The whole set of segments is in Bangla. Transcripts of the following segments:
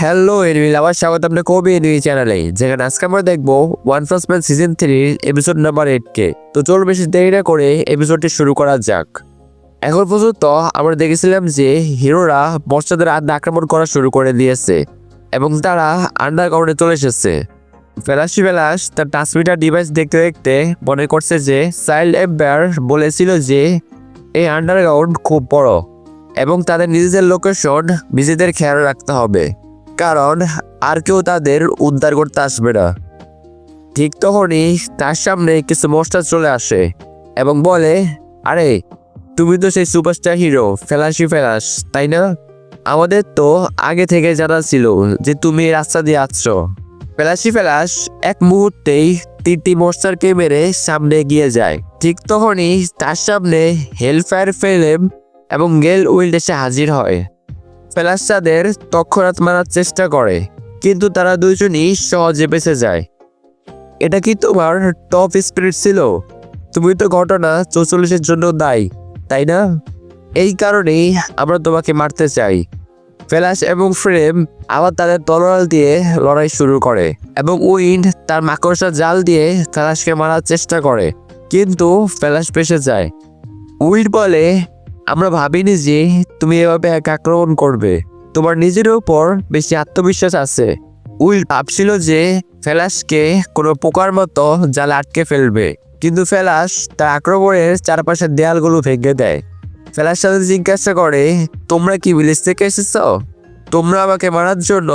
হ্যালো এনিমি আবার স্বাগত আপনার কবি এনিমি চ্যানেলে, যেখানে আজকে আমরা দেখবো one punch man season 3 episode number 8 কে। তো চলো বেশি দেরি না করে এপিসোডটি শুরু করা যাক। এখন পর্যন্ত আমরা দেখেছিলাম যে হিরোরা মনস্টারদের আক্রমণ করা শুরু করে দিয়েছে এবং তারা আন্ডারগ্রাউন্ডে চলে এসেছে। ফ্ল্যাশ তার ট্রান্সমিটার ডিভাইস দেখতে দেখতে মনে করছে যে চাইল্ড এম্পায়ার বলেছিল যে এই আন্ডারগ্রাউন্ড খুব বড় এবং তাদের নিজেদের লোকেশন নিজেদের খেয়াল রাখতে হবে, কারণ আর কেউ তাদের উদ্ধার করতে আসবে না। ঠিক তখনই তার সামনে কিছু মনস্টার চলে আসে এবং বলে, আরে তুমি তো সেই সুপারস্টার হিরো ফ্ল্যাশ, তাই না? আমাদের তো আগে থেকে জানা ছিল যে তুমি এই রাস্তা দিয়ে আসছো। ফ্ল্যাশ এক মুহূর্তেই 3টি মনস্টারকে মেরে সামনে এগিয়ে যায়। ঠিক তখনই তার সামনে হেলফায়ার ফ্লেম এবং গেল উইল্ড এসে হাজির হয়। ফ্ল্যাশ তাদের তৎক্ষণাৎ মারার চেষ্টা করে, কিন্তু তারা দুজনই সহজে বেঁচে যায়। এটা কি তোমার টপ স্পিরিট ছিল? তুমি তো ঘটনা 44-এর জন্য দায়ী, তাই না? এই কারণেই আমরা তোমাকে মারতে চাই। ফ্ল্যাশ এবং ফ্রেম আবার তাদের তলোয়ার দিয়ে লড়াই শুরু করে এবং উইন্ড তার মাকড়সা জাল দিয়ে ফ্ল্যাশকে মারার চেষ্টা করে, কিন্তু ফ্ল্যাশ বেঁচে যায়। উইন্ড বলে, আমরা ভাবিনি যে তুমি এভাবে এক আক্রমণ করবে। তোমার নিজের উপর বেশি আত্মবিশ্বাস আছে। উইল ভাবছিল যে ফ্ল্যাশকে কোনো পোকার মতো জালে আটকে ফেলবে, কিন্তু ফ্ল্যাশ তার আক্রমণের চারপাশের দেয়ালগুলো ভেঙে দেয়। ফ্ল্যাশ তাদের জিজ্ঞাসা করে, তোমরা কি ভিলেজ থেকে এসেছ? তোমরা আমাকে মারার জন্য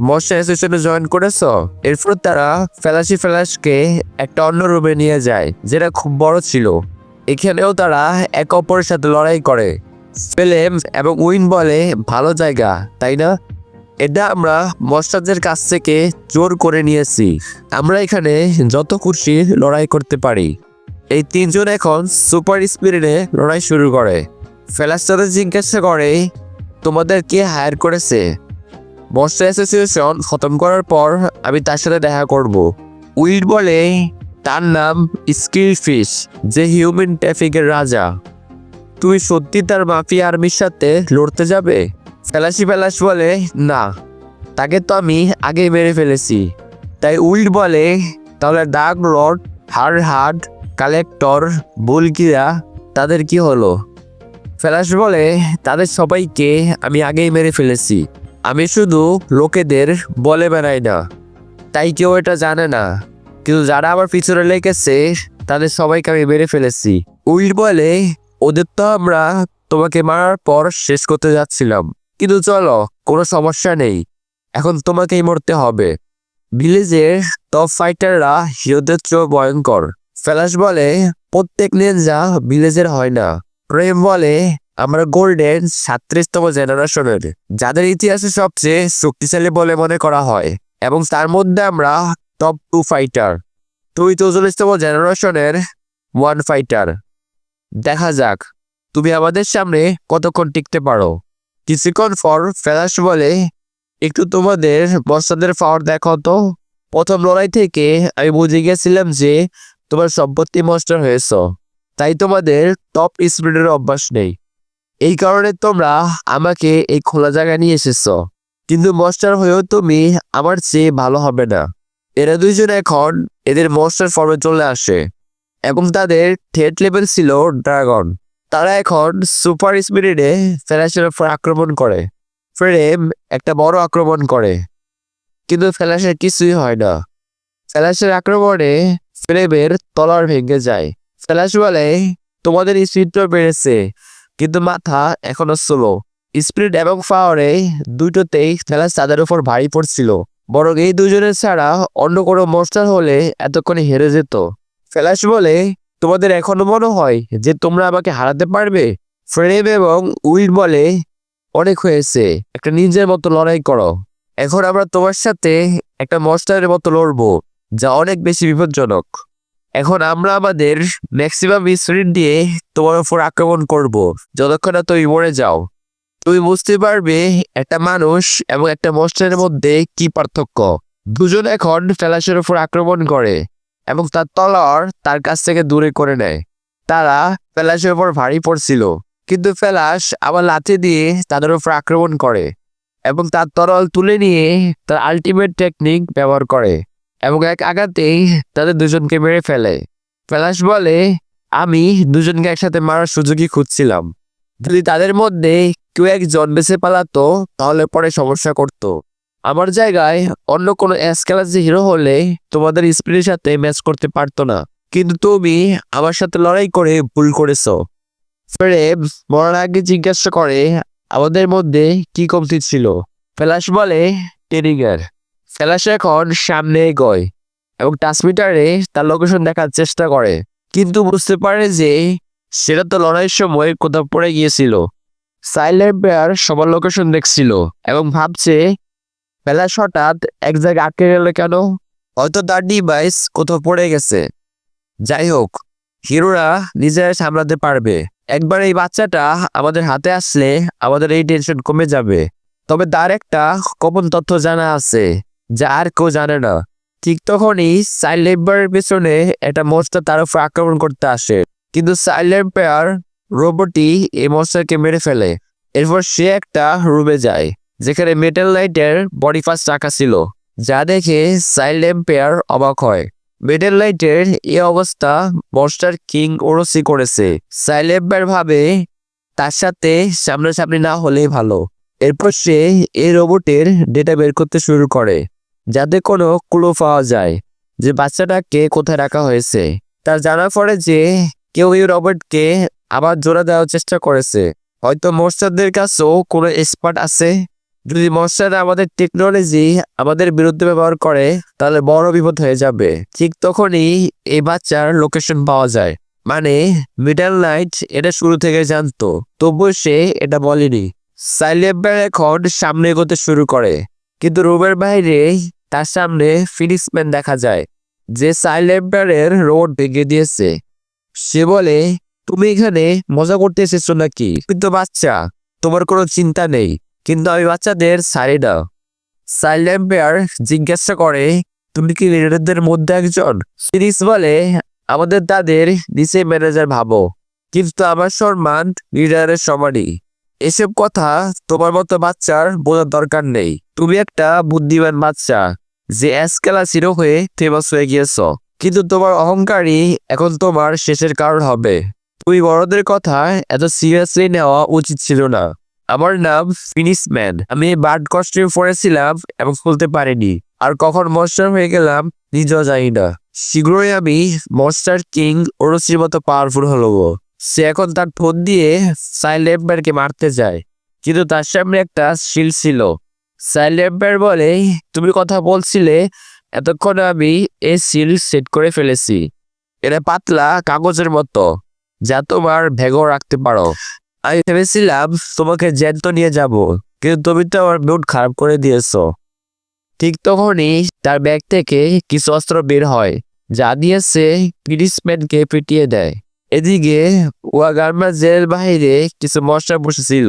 মনস্টার অ্যাসোসিয়েশনে জয়েন করেছ? এরপর তারা ফ্ল্যাশকে একটা অন্য রুমে নিয়ে যায়, যেটা খুব বড় ছিল। এখানেও তারা একে অপরের সাথে লড়াই করে। ফ্লেম এবং উইন বলে, ভালো জায়গা, তাই না? এটা আমরা মনস্টারদের কাছ থেকে জোর করে নিয়েছি। আমরা এখানে যত খুশি লড়াই করতে পারি। এই তিনজন এখন সুপার স্পিরিটে লড়াই শুরু করে। ফ্ল্যাশ তাদের জিজ্ঞাসা করে, তোমাদের কে হায়ার করেছে? মনস্টার অ্যাসোসিয়েশন খতম করার পর আমি তার সাথে দেখা করব। উইল্ড বলে, তার নাম স্কিলফিশ, যে হিউম্যান ট্রাফিকের রাজা। তুই সত্যি তার মাফিয়া আর্মির সাথে লড়তে যাবে? ফ্ল্যাশ বলে, না, তাকে তো আমি আগেই মেরে ফেলেছি। তাই উইল্ড বলে, তাহলে ডার্ক লর্ড, হার্ড কালেক্টর, বুলকিরা, তাদের কি হলো? ফ্ল্যাশ বলে, তাদের সবাইকে আমি আগেই মেরে ফেলেছি। আমি শুধু লোকেদের বলে বেড়াই না, তাই কেউ এটা জানে না, কিন্তু যারা আমার পিছনে লেগেছে তাদের সবাইকে আমি মেরে ফেলেছি। উইল্ড বলে, ওদের তো আমরা তোমাকে মারার পর শেষ করতে যাচ্ছিলাম, কিন্তু চলো, কোনো সমস্যা নেই, এখন তোমাকেই মরতে হবে। ভিলেজের টপ ফাইটাররা হিরোদের চেয়েও ভয়ঙ্কর। ফ্ল্যাশ বলে, প্রত্যেক নিনজা ভিলেজের হয় না। প্রেম বলে, আমরা গোল্ডেন 37তম জেনারেশনের, যাদের ইতিহাসে সবচেয়ে শক্তিশালী বলে মনে করা হয়, এবং তার মধ্যে আমরা টপ 2 ফাইটার। তুই 44তম জেনারেশনের 1 ফাইটার। দেখা যাক তুমি আমাদের সামনে কতক্ষণ টিকতে পারো। কিছুক্ষণ পর ফ্ল্যাশ বলে, একটু তোমাদের বস্তাদের পাওয়ার দেখো তো। প্রথম লড়াই থেকে আমি বুঝে গেছিলাম যে তোমার সম্পত্তি মনস্টার হয়েছ, তাই তোমাদের টপ স্পিডের অভ্যাস নেই। এই কারণে তোমরা আমাকে এই খোলা জায়গায় নিয়ে এসেছ, কিন্তু মনস্টার হয়েও তুমি আমার চেয়ে ভালো হবে না। এরা দুইজন এখন এদের মনস্টার ফর্মে চলে আসে এবং তাদের থ্রেট লেভেল ছিল ড্রাগন। তারা এখন সুপার স্পিরিটে ফ্ল্যাশের উপর আক্রমণ করে। ফ্রেম একটা বড় আক্রমণ করে, কিন্তু ফ্ল্যাশের কিছুই হয় না। ফ্ল্যাশের আক্রমণে ফ্রেমের তলোয়ার ভেঙে যায়। ফ্ল্যাশ বলে, তোমাদের স্পিড তো বেড়েছে, কিন্তু মাথা এখনো স্লো। স্পিড এবং পাওয়ারে দুটোতেই ফ্ল্যাশ তাদের উপর ভারী পড়ছিল। বরং এই দুজনের ছাড়া অন্য কোনো মনস্টার হলে এতক্ষণে হেরে যেত। ফ্ল্যাশ বলে, তোমাদের এখনো মনে হয় যে তোমরা আমাকে হারাতে পারবে? ফ্রেম এবং উইল বলে, অনেক হয়েছে, একটা নিনজার মতো লড়াই করো। এখন আমরা তোমার সাথে একটা মনস্টারের মতো লড়বো, যা অনেক বেশি বিপজ্জনক। এখন আমরা আমাদের ম্যাক্সিমাম স্পিরিট দিয়ে তোমার উপর আক্রমণ করব, যতক্ষণ না তুমি মরে যাও। তুমি বুঝতে পারবে একটা মানুষ এবং একটা মনস্টারের মধ্যে কি পার্থক্য। দুজন এখন ফ্ল্যাশের উপর আক্রমণ করে এবং তার তলোয়ার তার কাছ থেকে দূরে করে নেয়। তারা ফ্ল্যাশের উপর ভারী পড়ছিল, কিন্তু ফ্ল্যাশ আবার লাথি দিয়ে তাদের উপর আক্রমণ করে এবং তার তরল তুলে নিয়ে তার আল্টিমেট টেকনিক ব্যবহার করে এবং এক আঘাতেই তাদের দুজনকে মেরে ফেলে। ফ্ল্যাশ বলে, আমি দুজনকে একসাথে মারার সুযোগই খুঁজছিলাম। যদি তাদের মধ্যে কেউ একজন বেঁচে পালাতো তাহলে পরে সমস্যা করত। আমার জায়গায় অন্য কোনো এস ক্লাসে হিরো হলে তোমাদের স্পিডের সাথে ম্যাচ করতে পারতো না, কিন্তু তুমি আমার সাথে লড়াই করে ভুল করেছো। ফ্রেব মরার আগে জিজ্ঞাসা করে আমাদের মধ্যে কি কমতি ছিল। ফ্ল্যাশ বলে ট্রেনিংয়ের। ফ্ল্যাশ এখন সামনে এগোয় এবং ট্রান্সমিটারে তার লোকেশন দেখার চেষ্টা করে, কিন্তু বুঝতে পারে যে সেটা তো লড়াইয়ের সময় কোথাও পড়ে গিয়েছিল। সাইলেন্ট বেয়ার সবার লোকেশন দেখছিল এবং ভাবছে ফ্ল্যাশ হঠাৎ এক জায়গায় আটকে গেল কেন, হয়তো তার ডিভাইস কোথাও পড়ে গেছে। যাই হোক, হিরোরা নিজেরা সামলাতে পারবে। একবার এই বাচ্চাটা আমাদের হাতে আসলে আমাদের এই টেনশন কমে যাবে। তবে তার একটা গোপন তথ্য জানা আছে যা আর কেউ জানে না। ঠিক তখনই সাইলেন্টের পেছনে একটা মনস্টার তার উপর আক্রমণ করতে আসে, কিন্তু সাইলেন্ট পেয়ার রোবটই এই মনস্টারকে মেরে ফেলে। এরপর সে একটা রুমে যায় যেখানে মেটাল লাইটের বডি পার্টস রাখা ছিল, যা দেখে সাইলেন্ট পেয়ার অবাক হয়। মেটাল লাইটের এই অবস্থা মনস্টার কিং ওরসি করেছে। সাইলেন্ট ভাবে তার সাথে সামনাসামনি না হলেই ভালো। এরপর সে এই রোবটের ডেটা বের করতে শুরু করে যাতে কোনো ক্লু পাওয়া যায় যে বাচ্চাটাকে কোথায় রাখা হয়েছে। তার জানা পড়ে যে কেউ এই রোবটকে আবার জোড়া দেওয়ার চেষ্টা করেছে। হয়তো মনস্টারদের কাছেও কোনো এক্সপার্ট আছে। যদি মনস্টাররা আমাদের টেকনোলজি আমাদের বিরুদ্ধে ব্যবহার করে তাহলে বড় বিপদ হয়ে যাবে। ঠিক তখনই এই বাচ্চার লোকেশন পাওয়া যায়। মানে মিডল নাইট এটা শুরু থেকে জানতো, তবুও সে এটা বলেনি। সাইলেন্ট এখন সামনে এগোতে শুরু করে, কিন্তু রুমের বাইরে তার সামনে ফিনিক্সম্যান দেখা যায় যে সাইলেন্টের রোড ভেঙে দিয়েছে। সে বলে, তুমি এখানে মজা করতে এসেছো নাকি? কিন্তু বাচ্চা, তোমার কোনো চিন্তা নেই, কিন্তু আমি বাচ্চাদের ছাড়ি না। সাইলেন্ট বেয়ার জিজ্ঞাসা করে, তুমি কি লিডারদের মধ্যে একজন? ফিনিক্স বলে, আমাদের তাদের নিচে ম্যানেজার ভাবো, কিন্তু আমার সম্মান লিডারের সমানই। এসব কথা তোমার মতো বাচ্চার বোঝার দরকার নেই। তুমি একটা বুদ্ধিমান বাচ্চা যে ক্লাস হিরো হয়ে ফেমাস হয়ে গিয়েছ, কিন্তু তোমার অহংকারই এখন তোমার শেষের কারণ হবে। তুমি বড়দের কথা এত সিরিয়াসলি নেওয়া উচিত ছিল না। আমার নাম ফিনিক্সম্যান। আমি বার্ড কস্টিউম পরেছিলাম এবং খুলতে পারিনি, আর কখন মনস্টার হয়ে গেলাম নিজেও জানি না। শীঘ্রই আমি মনস্টার কিং ওরসির মতো পাওয়ারফুল হলো। সে এখন তার ফোন দিয়ে সাইলেন্টকে মারতে যায়, কিন্তু তার সামনে একটা শিল্ড ছিল। সাইলেন্ট বলে, তুমি কথা বলছিলে, এতক্ষণ আমি এই শিল্ড সেট করে ফেলেছি। এটা পাতলা কাগজের মতো যা তোমার ব্যাগও রাখতে পারো। আমি ভেবেছিলাম তোমাকে জ্যান্ত নিয়ে যাব, কিন্তু তুমি তো আমার মুড খারাপ করে দিয়েছো। ঠিক তখনই তার ব্যাগ থেকে কিছু অস্ত্র বের হয় যা দিয়ে সে ফিনিক্সম্যানকে পিটিয়ে দেয়। এদিকে ওয়াগার্মা জেলের বাইরে কিছু মশা বসেছিল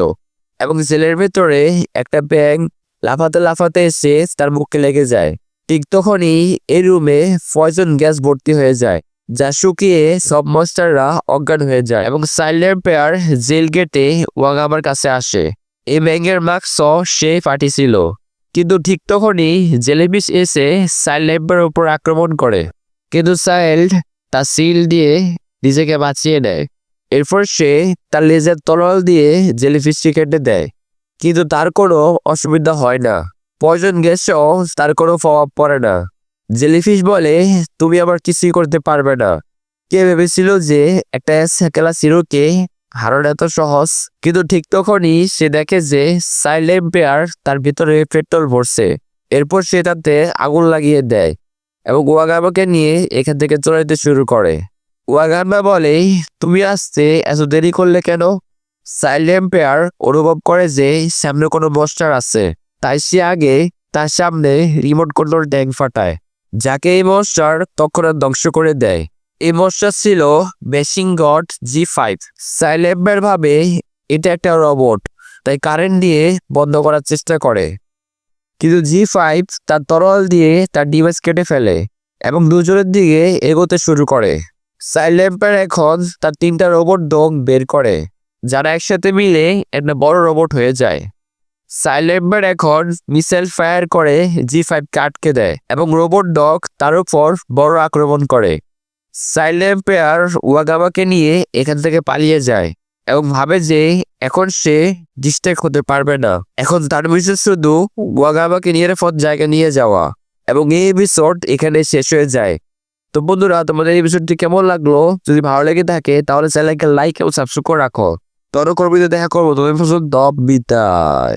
এবং জেলের ভেতরে একটা ব্যাঙ লাফাতে লাফাতে এসে তার মুখে লেগে যায়। ঠিক তখনই এই রুমে পয়জন গ্যাস ভর্তি হয়ে যায় যা শুকিয়ে সব মনস্টাররা অজ্ঞান হয়ে যায় এবং সাইলেন্ট পেয়ার জেল গেটে ওয়াগামার কাছে আসে। এই ব্যাঙের মাস্ক সে ফাটিছিল, কিন্তু ঠিক তখনই জেলিফিশ এসে সাইলেন্টের উপর আক্রমণ করে, কিন্তু সাইল্ড তার সিল দিয়ে নিজেকে বাঁচিয়ে নেয়। এরপর সে তার লেজের তরল দিয়ে জেলিফিশকে কেটে দেয়, কিন্তু তার কোনো অসুবিধা হয় না। পয়জন গ্যাসও তার কোনো প্রভাব পড়ে না। জেলিফিশ বলে, তুমি আবার কিছুই করতে পারবে না। কে ভেবেছিল যে একটা ক্লাস হিরোকে হারানো এত সহজ? কিন্তু ঠিক তখনই সে দেখে যে সাইলেন্ট বেয়ার তার ভিতরে পেট্রোল ভরছে। এরপর সে তাতে আগুন লাগিয়ে দেয় এবং ওয়াগামাকে নিয়ে এখান থেকে চলে যেতে শুরু করে। ওয়াগামা বলে, তুমি আসতে এত দেরি করলে কেন? সাইলেন্ট বেয়ার অনুভব করে যে সামনে কোনো মনস্টার আছে, তাই সে আগে তার সামনে রিমোট কন্ট্রোল ট্যাঙ্ক ফাটায়, যাকে এই মনস্টার তৎক্ষণাৎ ধ্বংস করে দেয়। এই মনস্টার ছিল machine god G5। Silent bear ভাবে এটা একটা রোবট, তাই কারেন্ট দিয়ে বন্ধ করার চেষ্টা করে, কিন্তু G5 তার তরল দিয়ে তার ডিভাইস কেটে ফেলে এবং দুজনের দিকে এগোতে শুরু করে। সাইলেন্ট এখন তার 3টা রোবট ডগ বের করে, যারা একসাথে মিলে একটা বড় রোবট হয়ে যায়। সাইলেম্বার এখন মিসাইল ফায়ার করে জি5কে আটকে দেয় এবং রোবট ডগ তার উপর বড় আক্রমণ করে। সাইলেম্পেয়ার ওয়াগামাকে নিয়ে এখান থেকে পালিয়ে যায় এবং ভাবে যে এখন সে ডিস্ট্রাক্ট হতে পারবে না। এখন তার বিশেষ শুধু ওয়াগামাকে নিরাপদ জায়গায় নিয়ে যাওয়া এবং এই এপিসোড এখানে শেষ হয়ে যায়। তো বন্ধুরা, তোমাদের এই এপিসোডটি কেমন লাগলো? যদি ভালো লেগে থাকে তাহলে চ্যানেলকে লাইক এবং সাবস্ক্রাইব করে রাখো। তরকর্মীতে দেখা করবো। তোমাদের পছন্দ বিদায়।